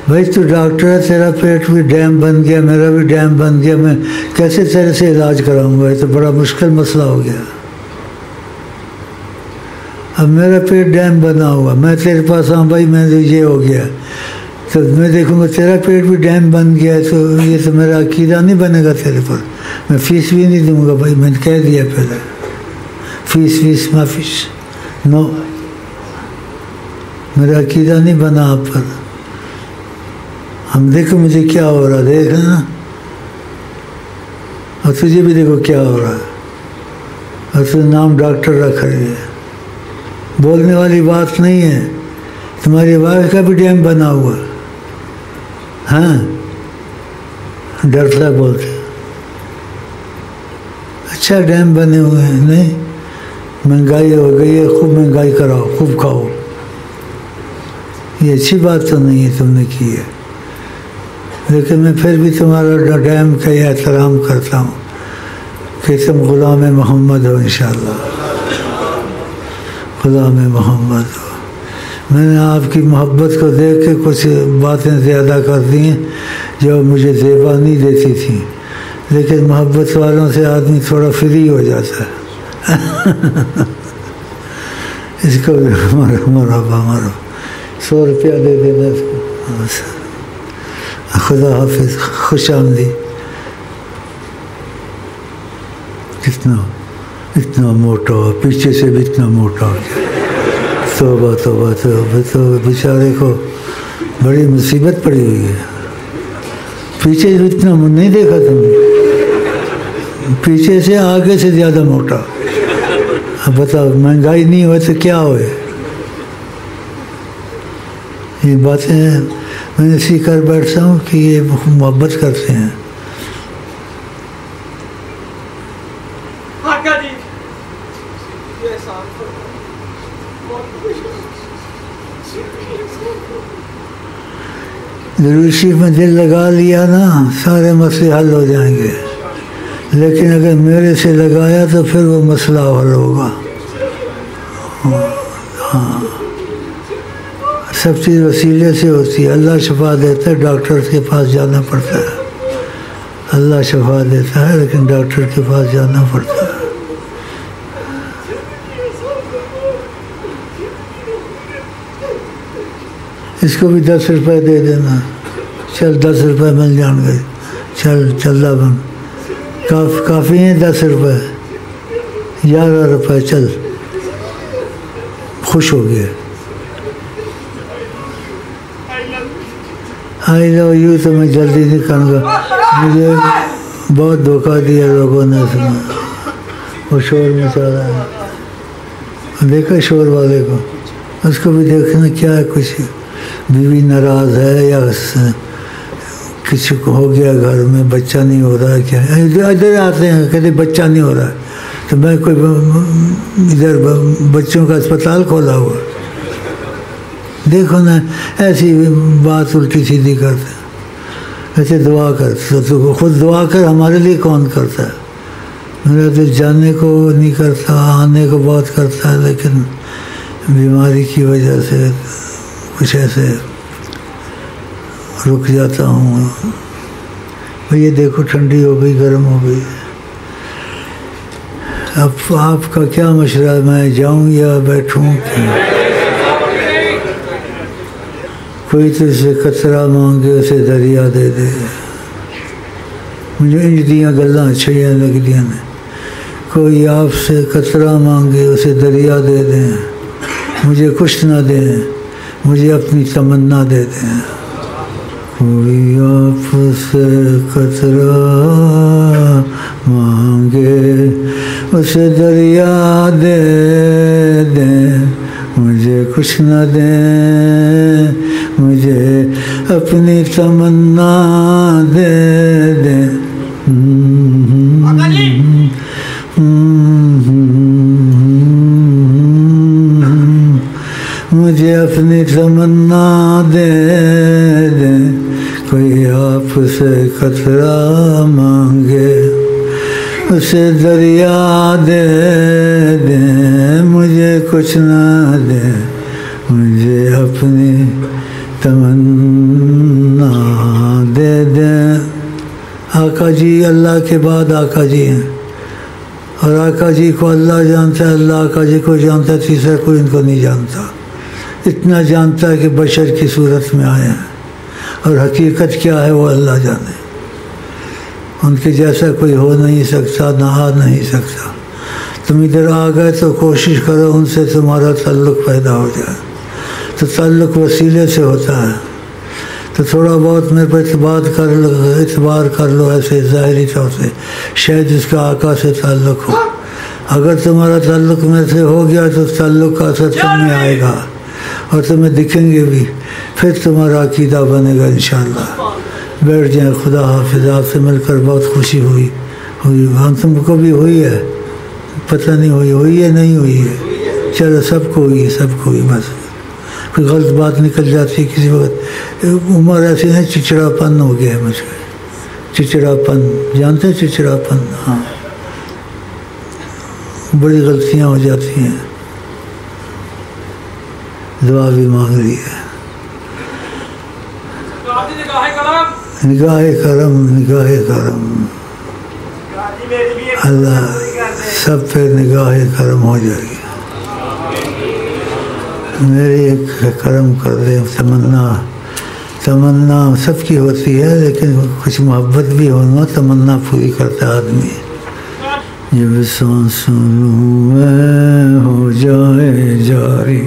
بھائی تو ڈاکٹر ہے تیرا پیٹ بھی ڈیم بن گیا میرا بھی ڈیم بن گیا میں کیسے تیرے سے علاج کراؤں گا یہ تو بڑا مشکل مسئلہ ہو گیا اب میرا پیٹ ڈیم بنا ہوا میں تیرے پاس آؤں بھائی میں یہ ہو گیا تو میں دیکھوں گا تیرا پیٹ بھی ڈیم بن گیا ہے تو یہ تو میرا عقیدہ نہیں بنے گا تیرے پر میں فیس بھی نہیں دوں گا بھائی میں نے کہہ دیا پہلے فیس معافیش نو میرا عقیدہ نہیں بنا آپ پر ہم دیکھو مجھے کیا ہو رہا دیکھ نا اور تجھے بھی دیکھو کیا ہو رہا ہے اور تو نام ڈاکٹر رکھ رہی ہے بولنے والی بات نہیں ہے تمہاری وائف کا بھی ڈیم بنا ہوا ہاں ڈرتا بولتے اچھا ڈیم بنے ہوئے ہیں نہیں مہنگائی ہو گئی ہے خوب مہنگائی کراؤ خوب کھاؤ یہ اچھی بات تو نہیں ہے تم نے کی ہے لیکن میں پھر بھی تمہارا ڈیم کا یہ احترام کرتا ہوں کہ تم غلام محمد ہو انشاءاللہ غلام محمد ہو میں نے آپ کی محبت کو دیکھ کے کچھ باتیں زیادہ کر دی ہیں جو مجھے زیبا نہیں دیتی تھیں لیکن محبت والوں سے آدمی تھوڑا فری ہو جاتا ہے اس کو مرحبا 100 روپیہ دے دینا اس کو خدا حافظ، خوش آمدید. اتنا موٹا ہوا، پیچھے سے بھی اتنا موٹا ہو گیا. توبہ توبہ توبہ. تو بیچارے کو بڑی مصیبت پڑی ہوئی ہے. پیچھے سے اتنا نہیں دیکھا تم نے، پیچھے سے آگے سے زیادہ موٹا. اب بتاؤ مہنگائی نہیں ہوئے تو کیا ہوئے؟ یہ باتیں میں نے سیکھ کر بیٹھتا ہوں کہ یہ محبت کرتے ہیں. درود شریف میں دل لگا لیا نا سارے مسئلے حل ہو جائیں گے، لیکن اگر میرے سے لگایا تو پھر وہ مسئلہ حل ہوگا. ہاں سب چیز وسیلے سے ہوتی ہے. اللہ شفا دیتا ہے، ڈاکٹر کے پاس جانا پڑتا ہے. اللہ شفا دیتا ہے لیکن ڈاکٹر کے پاس جانا پڑتا ہے. اس کو بھی 10 روپے دے دینا. چل 10 روپے مل جان گے. چل بن کافی ہیں 10 روپے، 11 روپے. چل خوش ہو گئے. آئی لو یو تو میں جلدی نہیں کروں گا. مجھے بہت دھوکہ دیا لوگوں نے. وہ شور مچا رہا ہے، دیکھا شور والے کو. اس کو بھی دیکھنا کیا ہے، کچھ بیوی ناراض ہے یا کسی کو ہو گیا گھر میں، بچہ نہیں ہو رہا ہے. کیا ادھر آتے ہیں کہتے بچہ نہیں ہو رہا ہے، تو میں کوئی ادھر بچوں کا اسپتال کھولا ہوا. دیکھو نا ایسی بات الٹی سیدھی کرتے. ایسے دعا کرتے تو خود دعا کر، ہمارے لیے کون کرتا ہے؟ میرا دل جانے کو نہیں کرتا، آنے کو بہت کرتا ہے، لیکن بیماری کی وجہ سے کچھ ایسے رک جاتا ہوں. یہ دیکھو ٹھنڈی ہو گئی، گرم ہو گئی. اب آپ کا کیا مشورہ ہے، میں جاؤں یا بیٹھوں؟ کوئی تو اسے قطرہ مانگے اسے دریا دے دے. مجھے انج دیاں گلاں اچھیاں لگ دیاں نے. کوئی آپ سے قطرہ مانگے اسے دریا دے دیں. مجھے کچھ نہ دیں، مجھے اپنی تمنا دے دیں. کوئی آپ سے قطرہ مانگے اسے دریا دے دیں. مجھے کچھ نہ دیں، مجھے اپنی تمنا دے دیں. مجھے اپنی تمنا دے دیں. کوئی آپ سے قطرہ مانگے اسے دریا دے دیں. مجھے کچھ نہ دیں، مجھے اپنی تمنا دے دیں. آقا جی اللہ کے بعد آقا جی ہیں، اور آقا جی کو اللہ جانتا ہے، اللہ آقا جی کو جانتا ہے، تیسرا کوئی ان کو نہیں جانتا. اتنا جانتا ہے کہ بشر کی صورت میں آئے ہیں، اور حقیقت کیا ہے وہ اللہ جانے. ان کے جیسا کوئی ہو نہیں سکتا، نہ آ نہیں سکتا. تم ادھر آ گئے تو کوشش کرو ان سے تمہارا تعلق پیدا ہو جائے. تو تعلق وسیلے سے ہوتا ہے. تو تھوڑا بہت میرے پر اعتبار کر لو ایسے ظاہری طور سے، شاید اس کا آقا سے تعلق ہو. اگر تمہارا تعلق میرے سے ہو گیا تو تعلق کا اثر تم میں آئے گا، اور تمہیں دکھیں گے بھی. پھر تمہارا عقیدہ بنے گا انشاءاللہ. بیٹھ جائیں. خدا حافظ. آپ سے مل کر بہت خوشی ہوئی. ہم تم کو بھی ہوئی ہے، پتہ نہیں ہوئی ہے نہیں ہوئی ہے. چلو سب کو ہوئی ہے، سب کو ہوئی. بس کوئی غلط بات نکل جاتی ہے کسی وقت. عمر ایسی ہے، چچڑا پن ہو گیا ہے مجھ کو. چچڑا پن جانتے ہیں؟ چچڑا پن. ہاں بڑی غلطیاں ہو جاتی ہیں. دعا بھی مانگ رہی ہے. نگاہ کرم، نگاہ کرم. اللہ سب پہ نگاہ کرم ہو جائے گی. میری ایک کرم کر دے. تمنا سب کی ہوتی ہے، لیکن کچھ محبت بھی ہونا تمنا پوری کرتا آدمی۔ جب سانسوں میں ہو جائے جاری،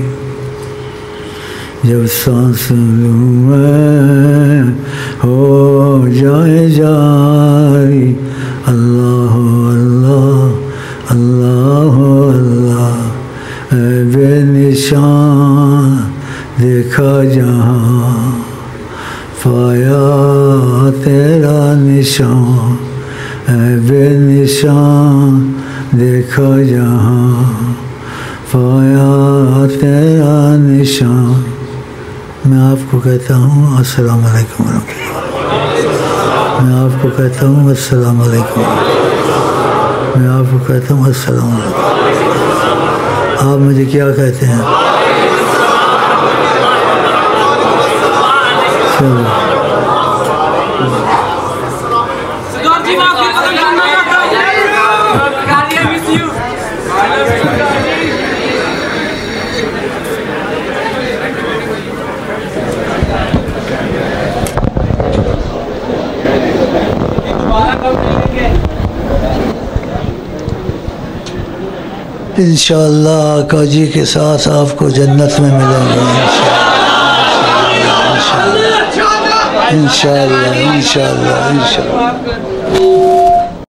جب سانسوں میں ہو جائے جاری، اللہ اللہ اللہ اللہ، اے بے نشان دیکھا جہاں، پایا تیرا نشان، اے بے نشان دیکھا جہاں، پایا تیرا نشان۔ میں آپ کو کہتا ہوں السلام علیکم ورحمۃ اللہ۔ میں آپ کو کہتا ہوں السلام علیکم۔ میں آپ کو کہتا ہوں السلام علیکم۔ آپ مجھے کیا کہتے ہیں؟ چلو انشاءاللہ آقا جی کے ساتھ آپ کو جنت میں ملیں گے انشاءاللہ انشاءاللہ انشاءاللہ انشاءاللہ۔